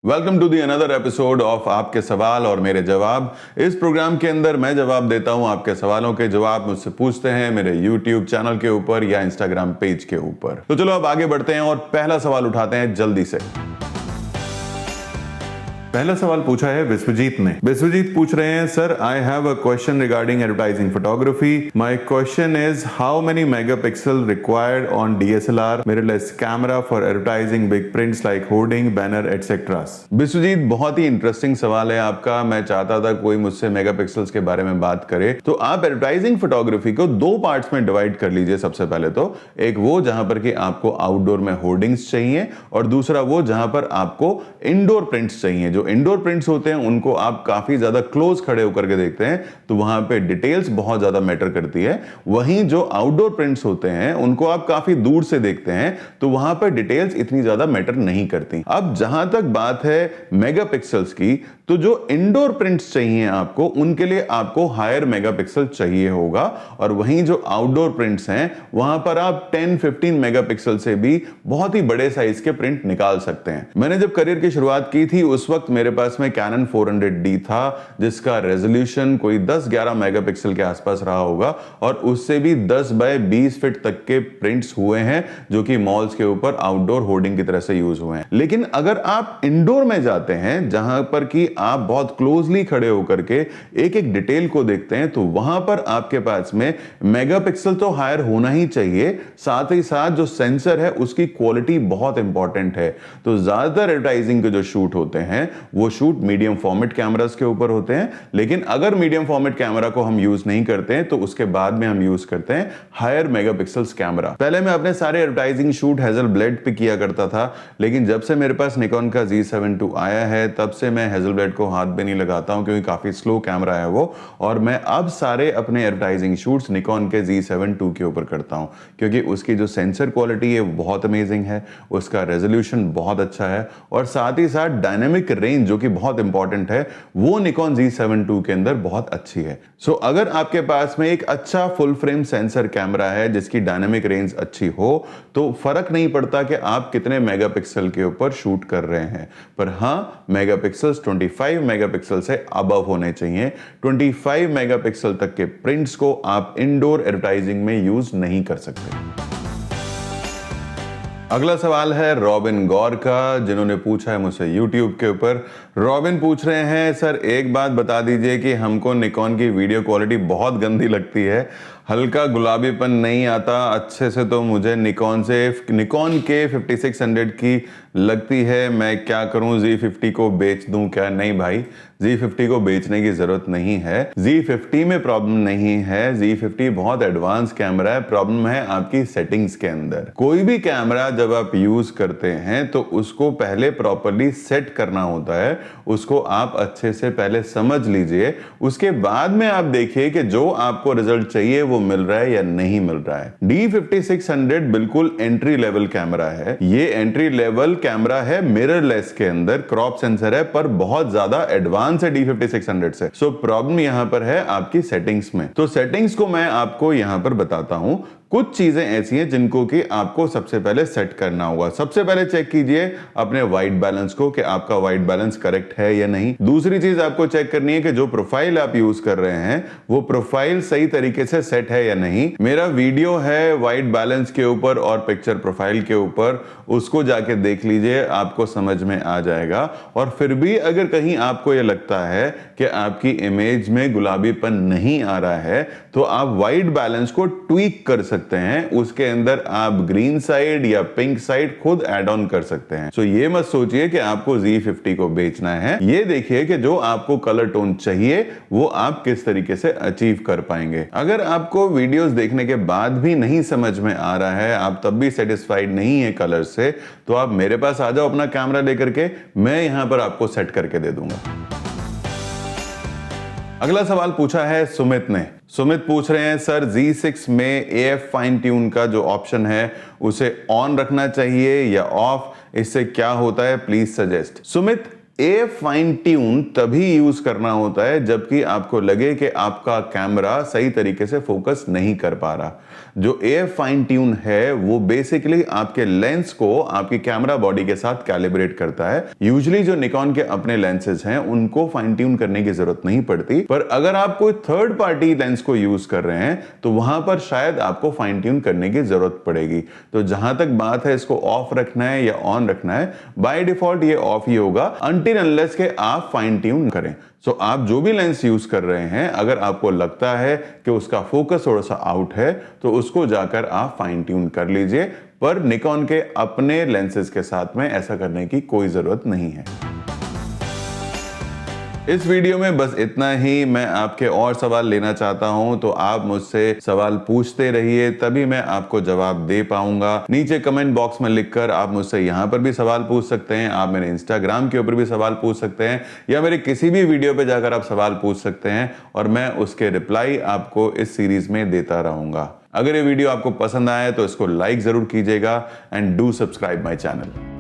Welcome to the another episode of आपके सवाल और मेरे जवाब। इस प्रोग्राम के अंदर मैं जवाब देता हूं आपके सवालों के, जवाब मुझसे पूछते हैं मेरे YouTube चैनल के ऊपर या Instagram पेज के ऊपर। तो चलो अब आगे बढ़ते हैं और पहला सवाल उठाते हैं जल्दी से। पहला सवाल पूछा है विश्वजीत ने। विश्वजीत पूछ रहे हैं, sir I have a question regarding advertising photography. My question is how many megapixel required on DSLR mirrorless camera for advertising big prints like hoarding, banner etcetera. Vishwajeet, बहुत ही इंटरेस्टिंग सवाल है आपका। मैं चाहता था कोई मुझसे मेगापिक्सल्स के बारे में बात करे। तो आप एडवर्टाइजिंग फोटोग्राफी को दो पार्ट्स में डिवाइड कर लीजिए। सबसे पहले तो एक वो जहां पर कि आपको आउटडोर में होर्डिंग्स चाहिए और दूसरा वो जहां पर आपको इंडोर प्रिंट्स चाहिए। जो इंडोर प्रिंट्स होते हैं उनको आप काफी ज्यादा क्लोज खड़े होकर के देखते हैं तो वहां पे डिटेल्स बहुत ज्यादा मैटर करती है। वहीं जो आउटडोर प्रिंट्स होते हैं उनको आप काफी दूर से देखते हैं तो वहां पर डिटेल्स इतनी ज्यादा मैटर नहीं करती। अब जहां तक बात है मेगापिक्सल्स की, तो जो इंडोर प्रिंट्स चाहिए आपको उनके लिए आपको हायर मेगापिक्सल चाहिए होगा और वहीं जो आउटडोर प्रिंट्स हैं वहां पर आप 10-15 मेगापिक्सल से भी बहुत ही बड़े साइज के प्रिंट निकाल सकते हैं। मैंने जब करियर की शुरुआत की थी उस वक्त मेरे पास में कैनन 400D था जिसका रेजोल्यूशन कोई 10-11 मेगापिक्सल के आसपास रहा होगा और उससे भी 10 बाय 20 फीट तक के प्रिंट्स हुए हैं जो कि मॉल्स के ऊपर आउटडोर होर्डिंग की तरह से यूज हुए हैं। लेकिन अगर आप इंडोर में जाते हैं जहां पर कि आप बहुत क्लोजली खड़े होकर के एक एक डिटेल को देखते हैं तो वहां पर आपके पास में मेगापिक्सल तो हायर होना ही चाहिए, साथ ही साथ जो सेंसर है उसकी क्वालिटी बहुत इंपॉर्टेंट है। तो ज्यादातर एडवर्टाइजिंग के जो शूट होते हैं वो शूट मीडियम फॉर्मेट कैमरास के ऊपर होते हैं, लेकिन अगर मीडियम फॉर्मेट कैमरा को हम यूज नहीं करते हैं तो उसके बाद में हम यूज करते हैं हायर मेगापिक्सल्स कैमरा। पहले मैं अपने सारे एडवर्टाइजिंग शूट हेजलब्लेड पे किया करता था, लेकिन जब से मेरे पास निकॉन का Z7 II आया है तब से मैं हेजलब्लेड को हाथ भी नहीं लगाता हूं क्योंकि काफी स्लो कैमरा है वो। और मैं अब सारे अपने एडवर्टाइजिंग शूट्स निकॉन के Z7 II के ऊपर करता हूं क्योंकि उसकी जो सेंसर क्वालिटी है बहुत अमेजिंग है, उसका रेजोल्यूशन बहुत अच्छा है और साथ ही साथ डायनेमिक रेंज जो कि बहुत इंपॉर्टेंट है वो निकॉन Z7 II के अंदर बहुत अच्छी है। सो अगर आपके पास में एक अच्छा फुल फ्रेम सेंसर कैमरा है जिसकी डायनेमिक रेंज अच्छी हो तो फर्क नहीं पड़ता कि आप कितने मेगापिक्सल के ऊपर शूट कर रहे हैं, पर हां मेगापिक्सल्स 25 मेगापिक्सल से अबव होने चाहिए। 25 मेगापिक्सल तक के प्रिंट्स को आप इंडोर एडवर्टाइजिंग में यूज नहीं कर सकते। अगला सवाल है रॉबिन गौर का, जिन्होंने पूछा है मुझसे YouTube के ऊपर। रॉबिन पूछ रहे हैं, सर एक बात बता दीजिए कि हमको निकॉन की वीडियो क्वालिटी बहुत गंदी लगती है, हल्का गुलाबीपन नहीं आता अच्छे से, तो मुझे निकॉन के 5600 की लगती है, मैं क्या करूं, Z50 को बेच दूं क्या? नहीं भाई, Z50 को बेचने की जरूरत नहीं है। Z50 में प्रॉब्लम नहीं है, Z50 बहुत एडवांस कैमरा है, प्रॉब्लम है आपकी सेटिंग्स के अंदर। कोई भी कैमरा जब आप यूज करते हैं तो उसको पहले प्रॉपर्ली सेट करना होता है, उसको आप अच्छे से पहले समझ लीजिए, उसके बाद में आप देखिए कि जो आपको रिजल्ट चाहिए वो मिल रहा है या नहीं मिल रहा है। D5600 बिल्कुल एंट्री लेवल कैमरा है, ये एंट्री लेवल कैमरा है मिररलेस के अंदर, क्रॉप सेंसर है पर बहुत ज्यादा एडवांस है D5600 से। सो प्रॉब्लम यहां पर है आपकी सेटिंग्स में। तो सेटिंग्स को मैं आपको यहां पर बताता हूं। कुछ चीजें ऐसी हैं जिनको कि आपको सबसे पहले सेट करना होगा। सबसे पहले चेक कीजिए अपने वाइट बैलेंस को कि आपका वाइट बैलेंस करेक्ट है या नहीं। दूसरी चीज आपको चेक करनी है कि जो प्रोफाइल आप यूज कर रहे हैं वो प्रोफाइल सही तरीके से सेट है या नहीं। मेरा वीडियो है वाइट बैलेंस के ऊपर और पिक्चर प्रोफाइल के ऊपर, उसको जाके देख लीजिए, आपको समझ में आ जाएगा। और फिर भी अगर कहीं आपको यह लगता है कि आपकी इमेज में गुलाबीपन नहीं आ रहा है तो आप वाइट बैलेंस को ट्वीक कर सकते हैं, उसके अंदर आप ग्रीन साइड या पिंक साइड खुद ऐड ऑन कर सकते हैं। सो ये मत सोचिए कि आपको Z50 को बेचना है, ये देखिए कि जो आपको कलर टोन चाहिए वो आप किस तरीके से अचीव कर पाएंगे। अगर आपको वीडियोस देखने के बाद भी नहीं समझ में आ रहा है, आप तब भी सेटिस्फाइड नहीं है कलर से, तो आप मेरे पास आ जाओ अपना कैमरा लेकर के, मैं यहां पर आपको सेट करके दे दूंगा। अगला सवाल पूछा है सुमित ने। सुमित पूछ रहे हैं, सर Z6 में AF फाइन ट्यून का जो ऑप्शन है उसे ऑन रखना चाहिए या ऑफ, इससे क्या होता है, please suggest. Sumit, a fine tune तभी यूज करना होता है जबकि आपको लगे कि आपका कैमरा सही तरीके से फोकस नहीं कर पा रहा। जो ए फाइन ट्यून है वो बेसिकली आपके लेंस को आपकी कैमरा बॉडी के साथ कैलिब्रेट करता है। यूजुअली जो निकॉन के अपने लेंसेज हैं उनको फाइन ट्यून करने की जरूरत नहीं पड़ती, पर अगर आप कोई थर्ड पार्टी लेंस को यूज कर रहे हैं तो वहां पर शायद आपको फाइन ट्यून करने की जरूरत पड़ेगी। तो जहां तक बात है इसको ऑफ रखना है या ऑन रखना है, बाय डिफॉल्ट ये ऑफ ही होगा अनटिल अनलेस के आप फाइन ट्यून करें। सो आप जो भी लेंस यूज कर रहे हैं, अगर आपको लगता है कि उसका फोकस थोड़ा सा आउट है तो उसको जाकर आप फाइन ट्यून कर लीजिए, पर निकॉन के अपने लेंसेज के साथ में ऐसा करने की कोई जरूरत नहीं है। इस वीडियो में बस इतना ही। मैं आपके और सवाल लेना चाहता हूं तो आप मुझसे सवाल पूछते रहिए, तभी मैं आपको जवाब दे पाऊंगा। नीचे कमेंट बॉक्स में लिखकर आप मुझसे यहां पर भी सवाल पूछ सकते हैं, आप मेरे इंस्टाग्राम के ऊपर भी सवाल पूछ सकते हैं, या मेरे किसी भी वीडियो पे जाकर आप सवाल पूछ सकते हैं और मैं उसके रिप्लाई आपको इस सीरीज में देता रहूंगा। अगर ये वीडियो आपको पसंद आए तो इसको लाइक जरूर कीजिएगा and do subscribe my channel.